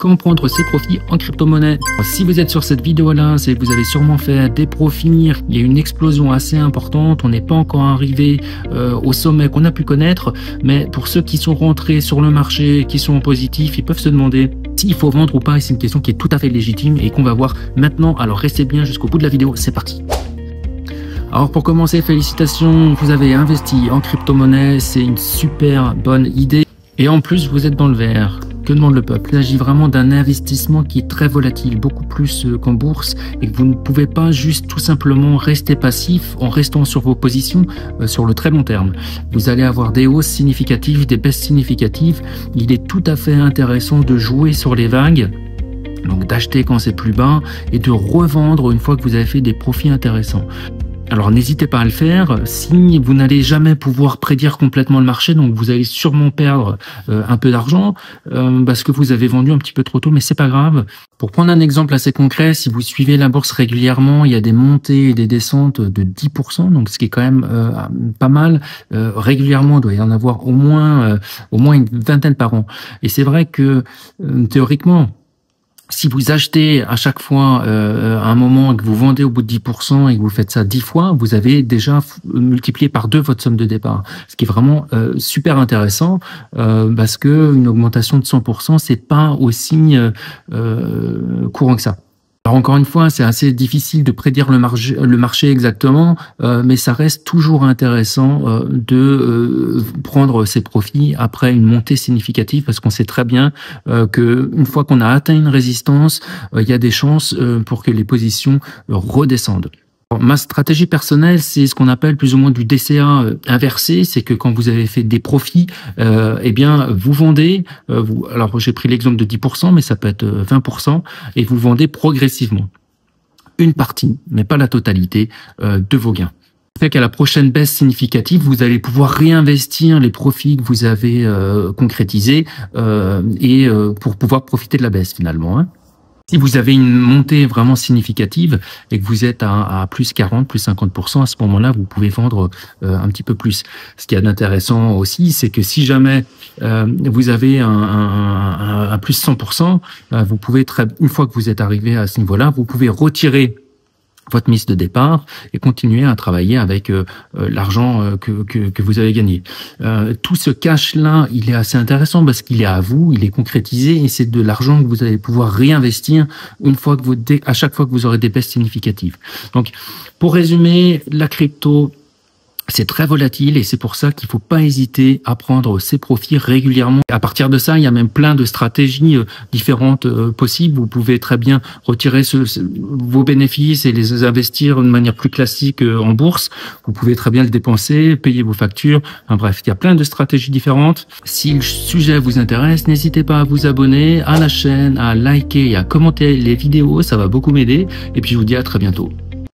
comment prendre ses profits en crypto-monnaie. Si vous êtes sur cette vidéo-là, c'est que vous avez sûrement fait des profits. Il y a une explosion assez importante. On n'est pas encore arrivé au sommet qu'on a pu connaître. Mais pour ceux qui sont rentrés sur le marché, qui sont en positif, ils peuvent se demander s'il faut vendre ou pas. Et c'est une question qui est tout à fait légitime et qu'on va voir maintenant. Alors restez bien jusqu'au bout de la vidéo. C'est parti. Alors pour commencer, félicitations. Vous avez investi en crypto-monnaie. C'est une super bonne idée. Et en plus, vous êtes dans le vert. Que demande le peuple? Il s'agit vraiment d'un investissement qui est très volatile, beaucoup plus qu'en bourse, et que vous ne pouvez pas juste tout simplement rester passif en restant sur vos positions sur le très long terme. Vous allez avoir des hausses significatives, des baisses significatives. Il est tout à fait intéressant de jouer sur les vagues, donc d'acheter quand c'est plus bas et de revendre une fois que vous avez fait des profits intéressants. Alors n'hésitez pas à le faire. Si vous n'allez jamais pouvoir prédire complètement le marché, donc vous allez sûrement perdre un peu d'argent parce que vous avez vendu un petit peu trop tôt, mais c'est pas grave. Pour prendre un exemple assez concret, si vous suivez la bourse régulièrement, il y a des montées et des descentes de 10%, donc ce qui est quand même pas mal. Régulièrement, il doit y en avoir au moins une vingtaine par an. Et c'est vrai que théoriquement, si vous achetez à chaque fois à un moment et que vous vendez au bout de 10% et que vous faites ça 10 fois, vous avez déjà multiplié par 2 votre somme de départ. Ce qui est vraiment super intéressant parce que une augmentation de 100%, c'est pas aussi courant que ça. Alors encore une fois, c'est assez difficile de prédire le marché exactement, mais ça reste toujours intéressant de prendre ses profits après une montée significative, parce qu'on sait très bien que une fois qu'on a atteint une résistance, il y a des chances pour que les positions redescendent. Ma stratégie personnelle, c'est ce qu'on appelle plus ou moins du DCA inversé, c'est que quand vous avez fait des profits, eh bien vous vendez, alors j'ai pris l'exemple de 10%, mais ça peut être 20%, et vous vendez progressivement une partie, mais pas la totalité, de vos gains. Fait qu'à la prochaine baisse significative, vous allez pouvoir réinvestir les profits que vous avez concrétisés et pour pouvoir profiter de la baisse finalement, hein. Si vous avez une montée vraiment significative et que vous êtes à plus 40, plus 50%, à ce moment-là, vous pouvez vendre un petit peu plus. Ce qu'il y a d'intéressant aussi, c'est que si jamais vous avez un plus 100%, vous pouvez une fois que vous êtes arrivé à ce niveau-là, vous pouvez retirer votre mise de départ et continuer à travailler avec l'argent que vous avez gagné. Tout ce cash-là, il est assez intéressant parce qu'il est à vous, il est concrétisé et c'est de l'argent que vous allez pouvoir réinvestir une fois que à chaque fois que vous aurez des baisses significatives. Donc, pour résumer, la crypto, c'est très volatile et c'est pour ça qu'il faut pas hésiter à prendre ses profits régulièrement. À partir de ça, il y a même plein de stratégies différentes possibles. Vous pouvez très bien retirer vos bénéfices et les investir de manière plus classique en bourse. Vous pouvez très bien le dépenser, payer vos factures. Enfin, bref, il y a plein de stratégies différentes. Si le sujet vous intéresse, n'hésitez pas à vous abonner à la chaîne, à liker et à commenter les vidéos. Ça va beaucoup m'aider. Et puis, je vous dis à très bientôt.